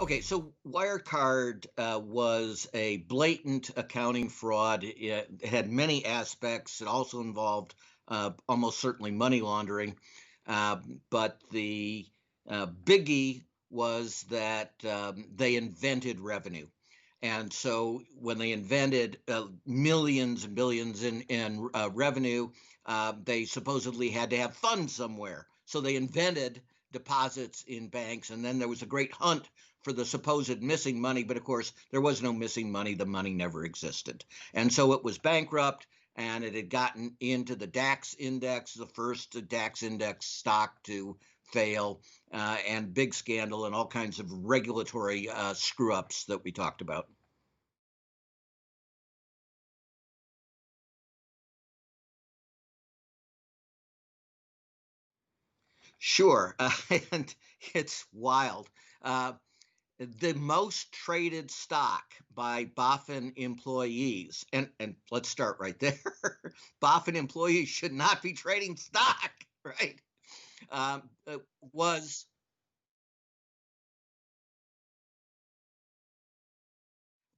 Okay, so Wirecard was a blatant accounting fraud. It had many aspects. It also involved almost certainly money laundering. But the biggie was that they invented revenue. And so when they invented millions and billions in revenue, they supposedly had to have funds somewhere. So they invented deposits in banks. And then there was a great hunt for the supposed missing money. But of course, there was no missing money. The money never existed. And so it was bankrupt. And it had gotten into the DAX index, the first DAX index stock to fail, and big scandal and all kinds of regulatory screw ups that we talked about. Sure, and it's wild. The most traded stock by BaFin employees, and let's start right there. BaFin employees should not be trading stock, right? Was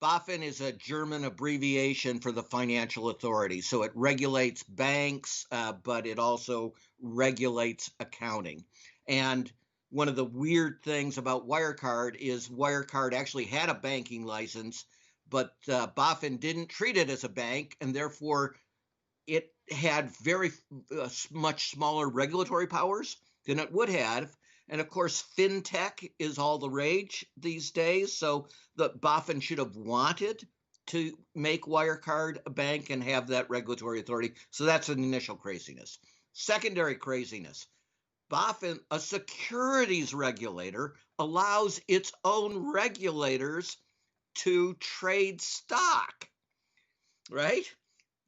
BaFin is a German abbreviation for the financial authority. So it regulates banks, but it also regulates accounting. And one of the weird things about Wirecard is Wirecard actually had a banking license, but BaFin didn't treat it as a bank, and therefore it had very much smaller regulatory powers than it would have. And of course, fintech is all the rage these days. So the BaFin should have wanted to make Wirecard a bank and have that regulatory authority. So that's an initial craziness. Secondary craziness. BaFin, a securities regulator, allows its own regulators to trade stock, right?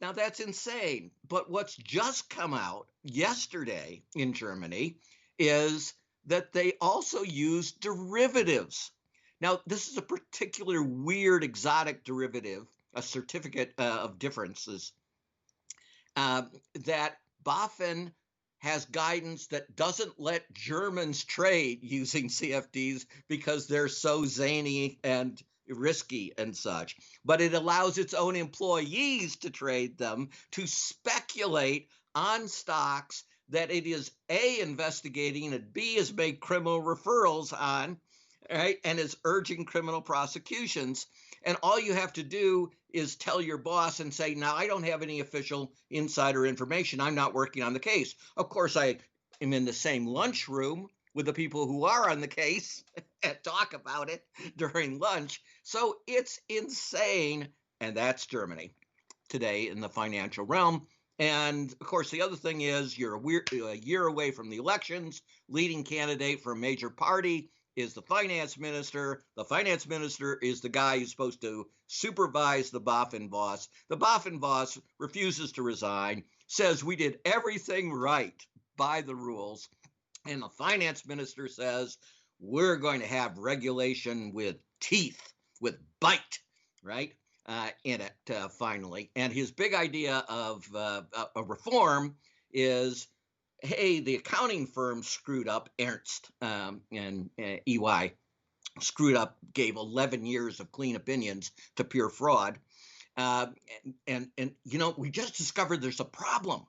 Now that's insane. But what's just come out yesterday in Germany is that they also use derivatives. Now, this is a particular weird exotic derivative, a certificate of differences, that BaFin has guidance that doesn't let Germans trade using CFDs because they're so zany and risky and such, but it allows its own employees to trade them, to speculate on stocks that it is A, investigating, and B, has made criminal referrals on, right, and is urging criminal prosecutions. And all you have to do is tell your boss and say, now, I don't have any official insider information. I'm not working on the case. Of course, I am in the same lunchroom with the people who are on the case and talk about it during lunch. So it's insane. And that's Germany today in the financial realm. And of course, the other thing is you're a year away from the elections. Leading candidate for a major party is the finance minister. The finance minister is the guy who's supposed to supervise the BaFin boss. The BaFin boss refuses to resign, says we did everything right by the rules. And the finance minister says we're going to have regulation with teeth, with bite, right? In it finally. And his big idea of a reform is, hey, the accounting firm screwed up, Ernst and EY screwed up, gave 11 years of clean opinions to pure fraud. And you know, we just discovered there's a problem.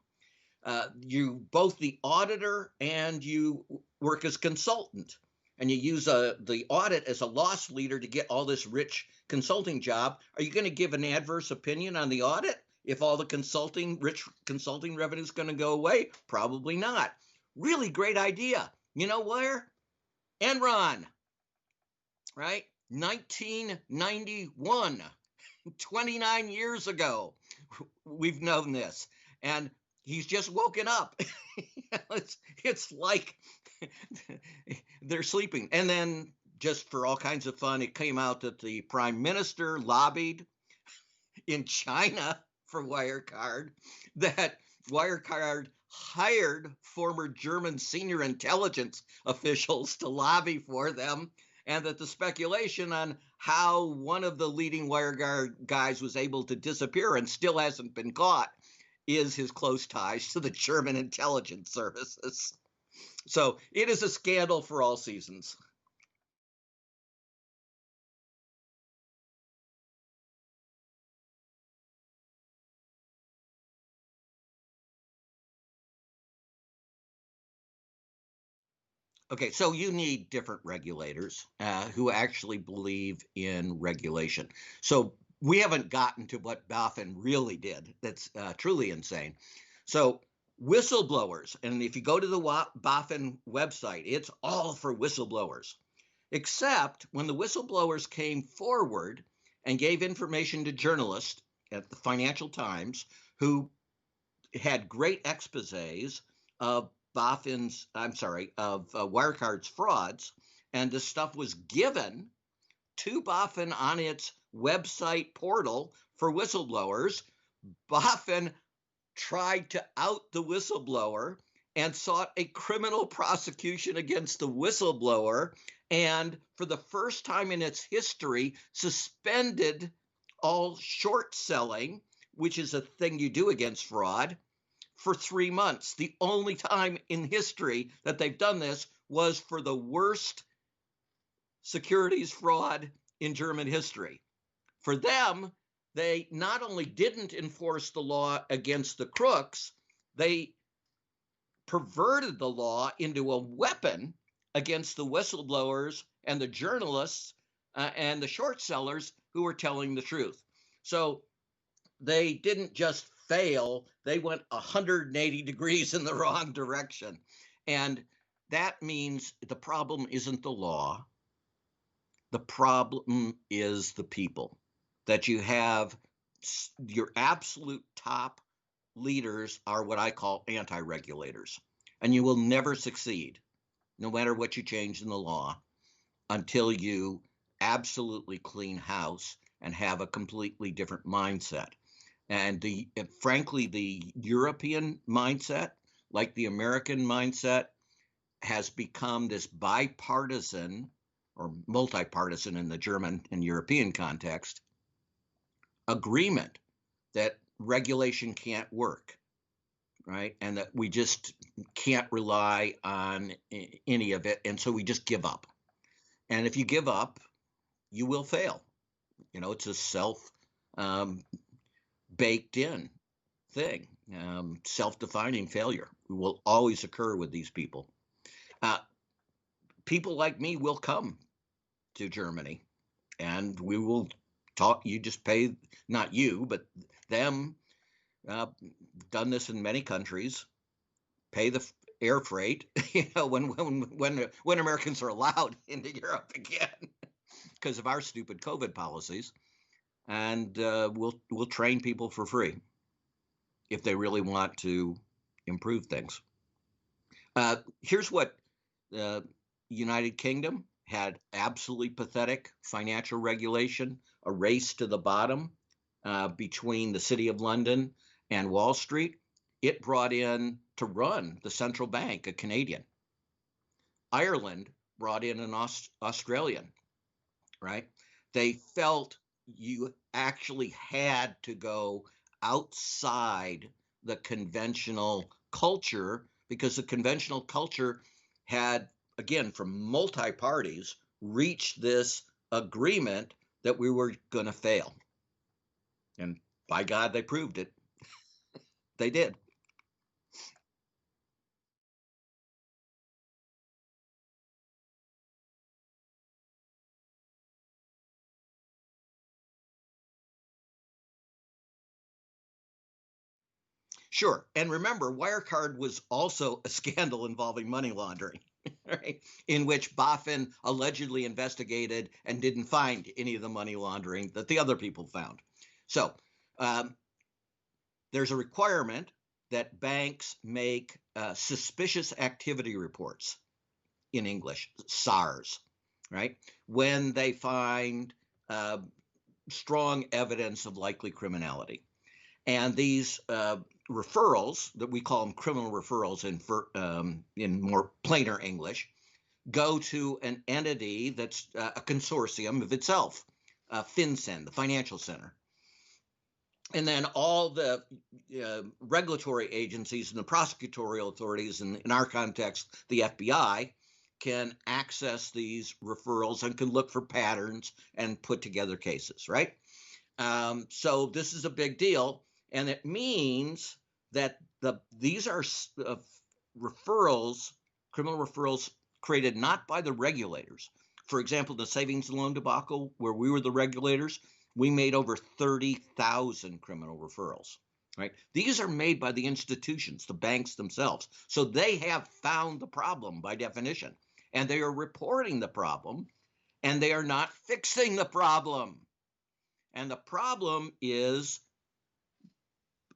You both the auditor and you work as consultant, and you use the audit as a loss leader to get all this rich consulting job. Are you going to give an adverse opinion on the audit if all the rich consulting revenue is going to go away? Probably not. Really great idea. You know where? Enron, right? 1991, 29 years ago, we've known this. And he's just woken up. it's like they're sleeping. And then, just for all kinds of fun, it came out that the prime minister lobbied in China for Wirecard, that Wirecard hired former German senior intelligence officials to lobby for them, and that the speculation on how one of the leading Wirecard guys was able to disappear and still hasn't been caught is his close ties to the German intelligence services. So it is a scandal for all seasons. Okay, so you need different regulators who actually believe in regulation. So we haven't gotten to what BaFin really did. That's truly insane. So whistleblowers, and if you go to the BaFin website, it's all for whistleblowers, except when the whistleblowers came forward and gave information to journalists at the Financial Times who had great exposés of Wirecard's frauds, and this stuff was given to BaFin on its website portal for whistleblowers. BaFin tried to out the whistleblower and sought a criminal prosecution against the whistleblower, and for the first time in its history, suspended all short selling, which is a thing you do against fraud, for 3 months. The only time in history that they've done this was for the worst securities fraud in German history. For them, they not only didn't enforce the law against the crooks, they perverted the law into a weapon against the whistleblowers and the journalists and the short sellers who were telling the truth. So they didn't just fail, they went 180 degrees in the wrong direction. And that means the problem isn't the law. The problem is the people. That you have your absolute top leaders are what I call anti-regulators. And you will never succeed, no matter what you change in the law, until you absolutely clean house and have a completely different mindset. And frankly, the European mindset, like the American mindset, has become this bipartisan or multi-partisan in the German and European context agreement that regulation can't work, right? And that we just can't rely on any of it. And so we just give up. And if you give up, you will fail. It's a self baked in thing. Self-defining failure will always occur with these people. People like me will come to Germany, and we will talk. You just pay, not you, but them. Done this in many countries. Pay the air freight. When Americans are allowed into Europe again because of our stupid COVID policies. And we'll train people for free if they really want to improve things. Here's what the United Kingdom had: absolutely pathetic financial regulation, a race to the bottom between the City of London and Wall Street. It brought in to run the central bank a Canadian. Ireland brought in an Australian, right? They felt you actually had to go outside the conventional culture because the conventional culture had, again, from multi-parties, reached this agreement that we were going to fail. And by God, they proved it. They did. Sure. And remember, Wirecard was also a scandal involving money laundering, right? In which BaFin allegedly investigated and didn't find any of the money laundering that the other people found. So there's a requirement that banks make suspicious activity reports, in English, SARS, right? When they find strong evidence of likely criminality. And these referrals, that we call them criminal referrals in more plainer English, go to an entity that's a consortium of itself, FinCEN, the financial center. And then all the regulatory agencies and the prosecutorial authorities, and in our context, the FBI, can access these referrals and can look for patterns and put together cases, right? So this is a big deal. And it means that these are referrals, criminal referrals, created not by the regulators. For example, the savings and loan debacle, where we were the regulators, we made over 30,000 criminal referrals. Right? These are made by the institutions, the banks themselves. So they have found the problem by definition, and they are reporting the problem, and they are not fixing the problem. And the problem is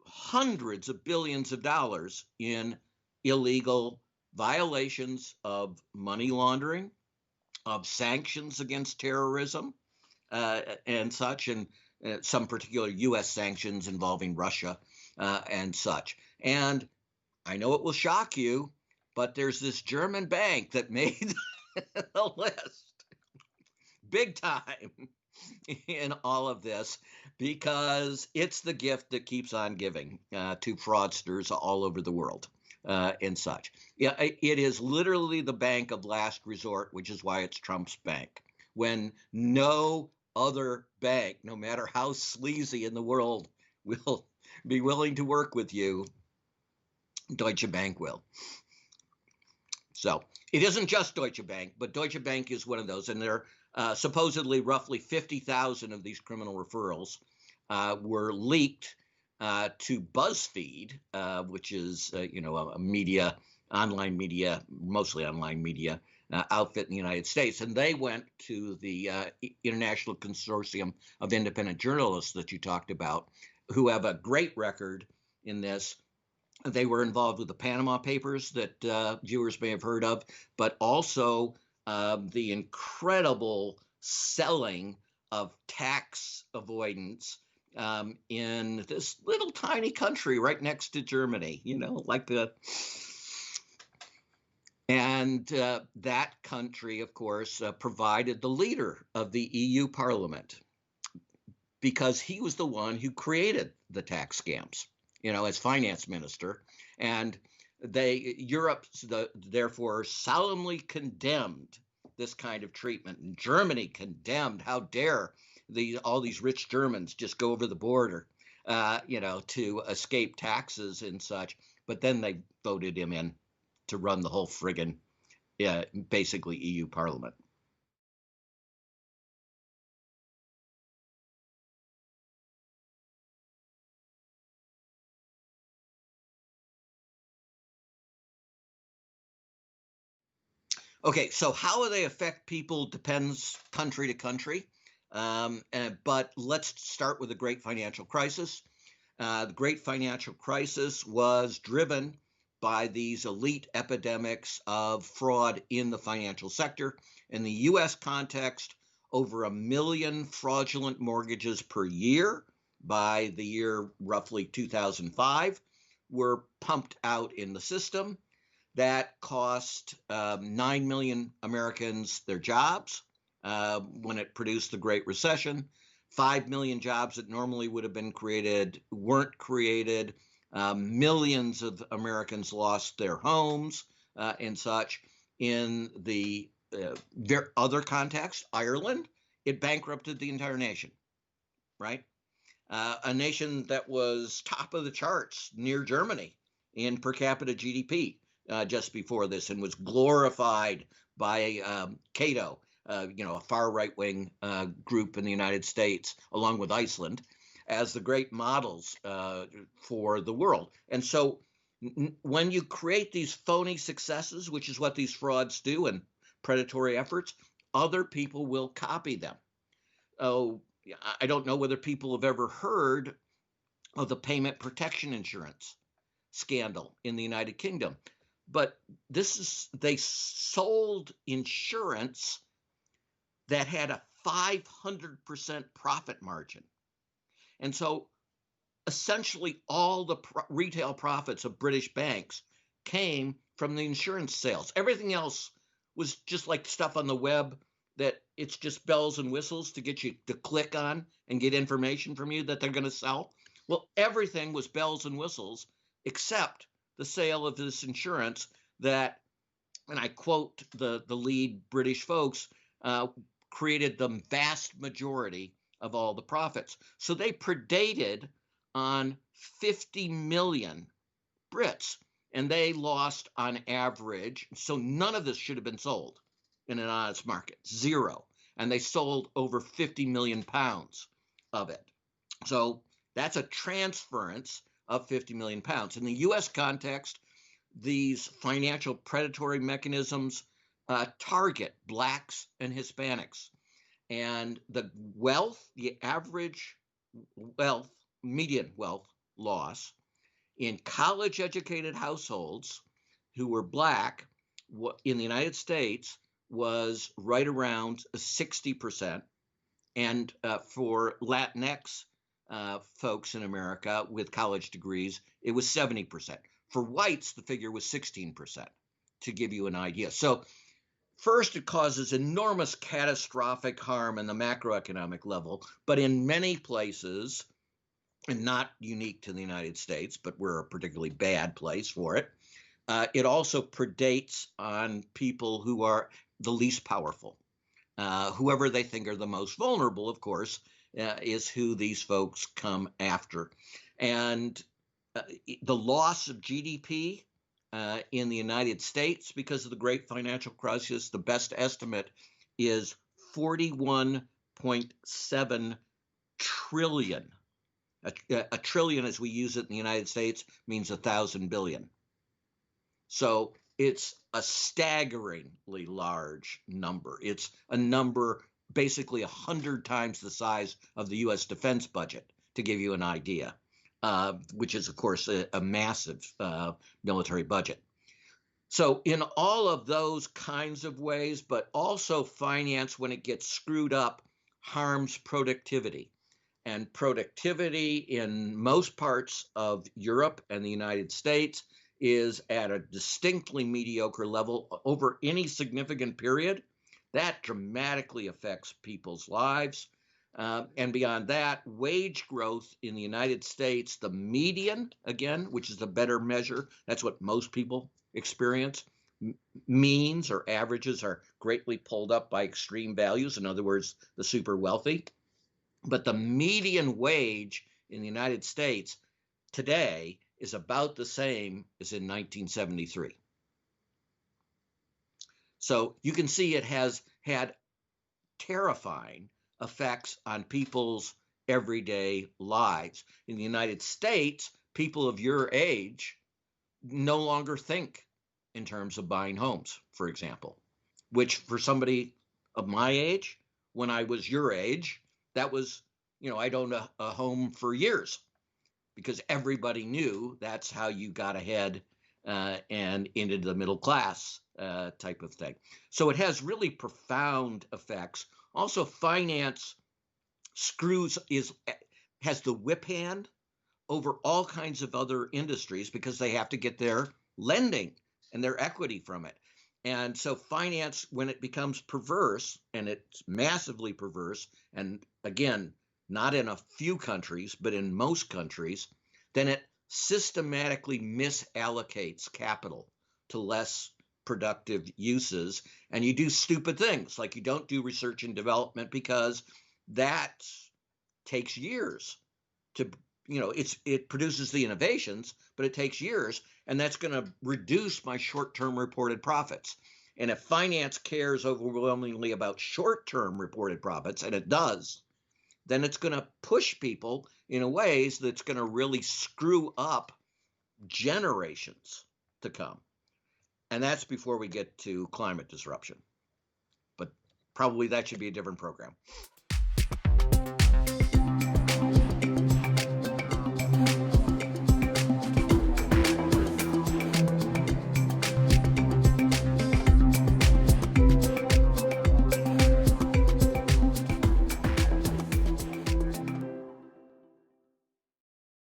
hundreds of billions of dollars in illegal violations of money laundering, of sanctions against terrorism, and such, and some particular U.S. sanctions involving Russia and such. And I know it will shock you, but there's this German bank that made the list big time in all of this, because it's the gift that keeps on giving to fraudsters all over the world and such. Yeah, it is literally the bank of last resort, which is why it's Trump's bank. When no other bank, no matter how sleazy in the world, will be willing to work with you, Deutsche Bank will. So it isn't just Deutsche Bank, but Deutsche Bank is one of those. And there are supposedly roughly 50,000 of these criminal referrals were leaked to BuzzFeed, which is, a media, online media, mostly online media outfit in the United States. And they went to the International Consortium of Independent Journalists that you talked about, who have a great record in this. They were involved with the Panama Papers that viewers may have heard of, but also the incredible selling of tax avoidance in this little tiny country right next to Germany, and that country, of course, provided the leader of the EU Parliament, because he was the one who created the tax scams, as finance minister. And Europe therefore solemnly condemned this kind of treatment. And Germany condemned, how dare all these rich Germans just go over the border, to escape taxes and such. But then they voted him in to run the whole friggin', basically EU Parliament. Okay, so how they affect people depends country to country. But let's start with the Great Financial Crisis. The Great Financial Crisis was driven by these elite epidemics of fraud in the financial sector. In the U.S. context, over 1 million fraudulent mortgages per year by the year roughly 2005 were pumped out in the system. That cost 9 million Americans their jobs when it produced the Great Recession. 5 million jobs that normally would have been created weren't created. Millions of Americans lost their homes and such. In the other context, Ireland, it bankrupted the entire nation, right? A nation that was top of the charts near Germany in per capita GDP. Just before this, and was glorified by Cato, a far right-wing group in the United States, along with Iceland, as the great models for the world. And so when you create these phony successes, which is what these frauds do, and predatory efforts, other people will copy them. Oh, I don't know whether people have ever heard of the payment protection insurance scandal in the United Kingdom. But they sold insurance that had a 500% profit margin. And so essentially all the retail profits of British banks came from the insurance sales. Everything else was just like stuff on the web that it's just bells and whistles to get you to click on and get information from you that they're going to sell. Well, everything was bells and whistles except the sale of this insurance that, and I quote the lead British folks, created the vast majority of all the profits. So they predated on 50 million Brits. and they lost on average. So none of this should have been sold in an honest market, zero. And they sold over 50 million pounds of it. So that's a transference of 50 million pounds. In the US context, these financial predatory mechanisms target Blacks and Hispanics. And the average wealth, median wealth loss in college-educated households who were Black in the United States was right around 60%. And for Latinx folks in America with college degrees, it was 70%. For whites, the figure was 16%, to give you an idea. So first, it causes enormous catastrophic harm in the macroeconomic level, but in many places, and not unique to the United States, but we're a particularly bad place for it, it also predates on people who are the least powerful. Whoever they think are the most vulnerable, of course, is who these folks come after. And the loss of GDP in the United States because of the great financial crisis, the best estimate is 41.7 trillion. A trillion, as we use it in the United States, means 1,000 billion. So it's a staggeringly large number. It's a number basically 100 times the size of the U.S. defense budget, to give you an idea, which is, of course, a massive military budget. So in all of those kinds of ways, but also finance, when it gets screwed up, harms productivity. And productivity in most parts of Europe and the United States is at a distinctly mediocre level over any significant period. That dramatically affects people's lives. And beyond that, wage growth in the United States, the median, again, which is a better measure, that's what most people experience. Means or averages are greatly pulled up by extreme values, in other words, the super wealthy. But the median wage in the United States today is about the same as in 1973. So you can see it has had terrifying effects on people's everyday lives. In the United States, people of your age no longer think in terms of buying homes, for example, which for somebody of my age, when I was your age, that was, I'd owned a home for years because everybody knew that's how you got ahead and into the middle class type of thing. So it has really profound effects. Also, finance has the whip hand over all kinds of other industries because they have to get their lending and their equity from it. And so finance, when it becomes perverse, and it's massively perverse, and again, not in a few countries, but in most countries, then it systematically misallocates capital to less productive uses. And you do stupid things, like you don't do research and development because that takes years to, it produces the innovations, but it takes years, and that's going to reduce my short-term reported profits. And if finance cares overwhelmingly about short-term reported profits, and it does, then it's going to push people in ways that's going to really screw up generations to come. And that's before we get to climate disruption. But probably that should be a different program.